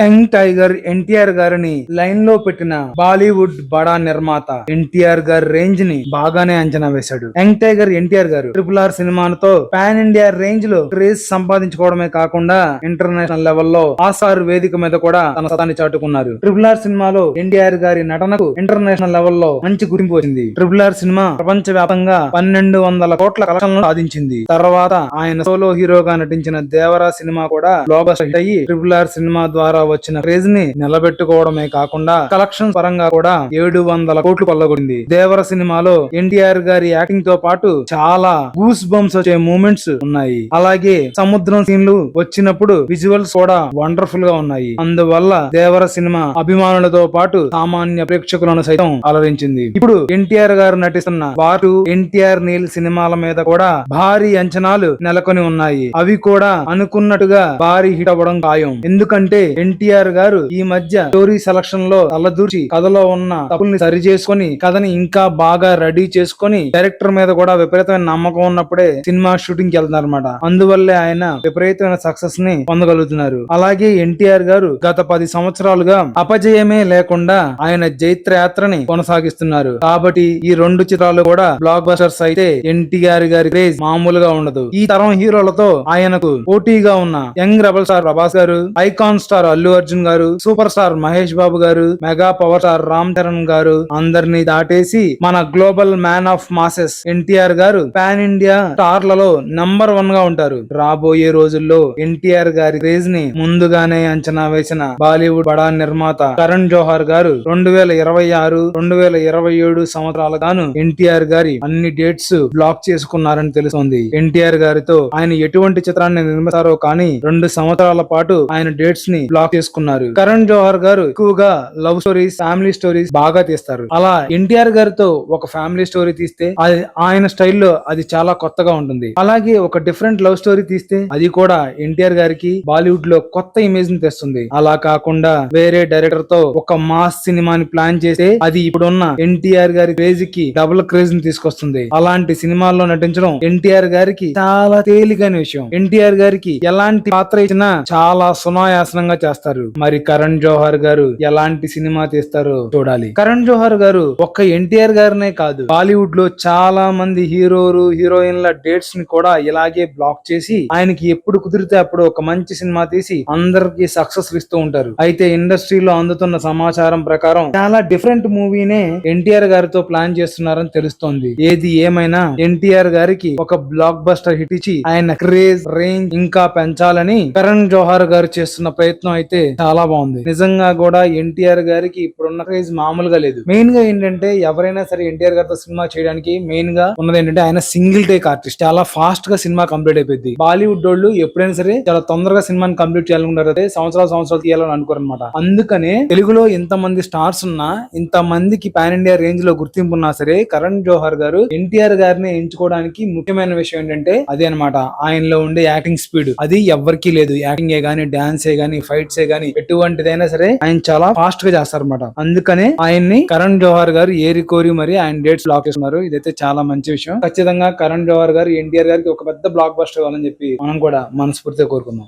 Young tiger NTR గారిని line లో పెట్టిన బాలీవుడ్ బడా నిర్మాత ఎన్టీఆర్ గారి రేంజ్ ని బాగానే అంచనా వేశాడు. యంగ్ టైగర్ ఎన్టీఆర్ గారు RRR సినిమాతో పాన్ ఇండియా రేంజ్ లో క్రేజ్ సంపాదించుకోవడమే కాకుండా ఇంటర్నేషనల్ లెవెల్లో ఆస్కార్ వేదిక మీద కూడా తన సత్తాన్ని చాటుకున్నారు. RRR సినిమాలో ఎన్టీఆర్ గారి నటనకు ఇంటర్నేషనల్ లెవెల్లో మంచి గుర్తింపు వచ్చింది. RRR సినిమా ప్రపంచ వ్యాప్తంగా 1200 కోట్ల కలెక్షన్లను సాధించింది. తర్వాత ఆయన సోలో హీరోగా నటించిన దేవరా సినిమా కూడా బ్లాక్ బస్టర్ హిట్ అయ్యి RRR సినిమా ద్వారా వచ్చిన క్రేజ్ ని నిలబెట్టుకోవడమే కాకుండా కలెక్షన్ పరంగా కూడా 700 కోట్లు కొల్లగొట్టింది. దేవర సినిమాలో ఎన్టీఆర్ గారి యాక్టింగ్ తో పాటు చాలా గూస్ బంప్స్ వచ్చే మూమెంట్స్ ఉన్నాయి. అలాగే సముద్రం సీన్లు వచ్చినప్పుడు విజువల్స్ కూడా వండర్ఫుల్ గా ఉన్నాయి. అందువల్ల దేవర సినిమా అభిమానులతో పాటు సామాన్య ప్రేక్షకులను సైతం అలరించింది. ఇప్పుడు ఎన్టీఆర్ గారు నటిస్తున్న వారు ఎన్టీఆర్ నీల్ సినిమాల మీద కూడా భారీ అంచనాలు నెలకొని ఉన్నాయి. అవి కూడా అనుకున్నట్టుగా భారీ హిట్ అవ్వడం ఖాయం. ఎందుకంటే ఎన్టీఆర్ గారు ఈ మధ్య స్టోరీ సెలక్షన్ లో తలదూర్చి కథలో ఉన్న తప్పుల్ని సరి చేసుకుని కథని ఇంకా బాగా రెడీ చేసుకుని డైరెక్టర్ మీద కూడా విపరీతమైన నమ్మకం ఉన్నప్పుడే సినిమా షూటింగ్ కి వెళ్తున్నారు అనమాట. అందువల్లే ఆయన విపరీతమైన సక్సెస్ ని పొందగలుగుతున్నారు. అలాగే ఎన్టీఆర్ గారు గత 10 సంవత్సరాలుగా అపజయమే లేకుండా ఆయన జైత్ర యాత్రని కొనసాగిస్తున్నారు. కాబట్టి ఈ 2 చిత్రాలు కూడా బ్లాక్ బస్టర్స్ అయితే ఎన్టీఆర్ గారి క్రేజ్ మామూలుగా ఉండదు. ఈ తరం హీరోలతో ఆయనకు పోటీగా ఉన్న యంగ్ రెబల్ స్టార్ ప్రభాస్ గారు, ఐకాన్ స్టార్ అల్లు అర్జున్ గారు, సూపర్ స్టార్ మహేష్ బాబు గారు, mega power star Ram Charan గారు అందరినీ దాటేసి మన global man of masses NTR గారు పాన్ ఇండియా స్టార్లలో నంబర్ 1 గా ఉంటారు. రాబోయే రోజుల్లో ఎన్టీఆర్ గారి క్రేజ్ ని ముందుగానే అంచనా వేసిన బాలీవుడ్ బడా నిర్మాత కరణ్ జోహార్ గారు 2026, 2027 సంవత్సరాల గాను ఎన్టీఆర్ గారి అన్ని డేట్స్ బ్లాక్ చేసుకున్నారని తెలుస్తోంది. ఎన్టీఆర్ గారితో ఆయన ఎటువంటి చిత్రాన్ని నిర్మిస్తారో కానీ 2 సంవత్సరాల పాటు ఆయన డేట్స్ ని బ్లాక్ చేసుకున్నారు. కరణ్ జోహార్ గారు ఎక్కువగా లవ్ స్టోరీస్, ఫ్యామిలీ స్టోరీస్ బాగా తీస్తారు. అలా ఎన్టీఆర్ గారితో ఒక ఫ్యామిలీ స్టోరీ తీస్తే అది ఆయన స్టైల్లో అది చాలా కొత్తగా ఉంటుంది. అలాగే ఒక డిఫరెంట్ లవ్ స్టోరీ తీస్తే అది కూడా ఎన్టీఆర్ గారికి బాలీవుడ్ లో కొత్త ఇమేజ్ ని తెస్తుంది. అలా కాకుండా వేరే డైరెక్టర్ తో ఒక మాస్ సినిమాని ప్లాన్ చేస్తే అది ఇప్పుడున్న ఎన్టీఆర్ గారి క్రేజ్ కి డబుల్ క్రేజ్ ని తీసుకొస్తుంది. అలాంటి సినిమాల్లో నటించడం ఎన్టీఆర్ గారికి చాలా తేలికైన విషయం. ఎన్టీఆర్ గారికి ఎలాంటి పాత్ర ఇచ్చినా చాలా సునాయాసనంగా చేస్తారు. మరి కరణ్ జోహార్ గారు ఎలాంటి సినిమా తీస్తారో చూడాలి. కరణ్ జోహార్ గారు ఒక్క ఎన్టీఆర్ గారినే కాదు, బాలీవుడ్ లో చాలా మంది హీరోలు, హీరోయిన్ల డేట్స్ ని కూడా ఇలాగే బ్లాక్ చేసి ఆయనకి ఎప్పుడు కుదిరితే అప్పుడు ఒక మంచి సినిమా తీసి అందరికి సక్సెస్ ఇస్తూ ఉంటారు. అయితే ఇండస్ట్రీలో అందుతున్న సమాచారం ప్రకారం చాలా డిఫరెంట్ మూవీనే ఎన్టీఆర్ గారితో ప్లాన్ చేస్తున్నారని తెలుస్తోంది. ఏది ఏమైనా ఎన్టీఆర్ గారికి ఒక బ్లాక్ బస్టర్ హిట్ ఇచ్చి ఆయన క్రేజ్, రేంజ్ ఇంకా పెంచాలని కరణ్ జోహార్ గారు చేస్తున్న ప్రయత్నం అయితే చాలా బాగుంది. నిజంగా కూడా ఎన్టీఆర్ గారికి ఇప్పుడున్న క్రేజ్ మామూలుగా లేదు. మెయిన్ గా ఏంటంటే ఎవరైనా సరే ఎన్టీఆర్ గారితో సినిమా చేయడానికి మెయిన్ గా ఉన్నది ఏంటంటే ఆయన సింగిల్ టేక్ ఆర్టిస్ట్. చాలా ఫాస్ట్ గా సినిమా కంప్లీట్ అయిపోయింది. బాలీవుడ్ వాళ్ళు ఎప్పుడైనా సరే చాలా తొందరగా సినిమాని కంప్లీట్ చేయాలనుకుంటారు, సంవత్సరాలు తీయాలని అనుకోరు అనమాట. అందుకనే తెలుగులో ఇంత మంది స్టార్స్ ఉన్నా, ఇంత మందికి పాన్ ఇండియా రేంజ్ లో గుర్తింపు ఉన్నా సరే కరణ్ జోహార్ గారు ఎన్టీఆర్ గారిని ఎంచుకోవడానికి ముఖ్యమైన విషయం ఏంటంటే అదే అనమాట, ఆయనలో ఉండే యాక్టింగ్ స్పీడ్. అది ఎవరికి లేదు. యాక్టింగ్ ఏ గానీ, డాన్స్ ఏ గానీ, ఫైట్స్ ఏ గానీ ఎటువంటిదైనా సరే ఆయన చాలా ఫాస్ట్ గా చేస్తారన్నమాట. అందుకనే ఆయన్ని కరణ్ జోహార్ గారు ఏరి కోరి మరి ఆయన డేట్స్ బ్లాక్ చేస్తున్నారు. ఇదైతే చాలా మంచి విషయం. ఖచ్చితంగా కరణ్ జోహార్ గారు ఎన్టీఆర్ గారికి ఒక పెద్ద బ్లాక్ బస్టర్ కావాలని చెప్పి మనం కూడా మనస్ఫూర్తిగా కోరుకుందాం.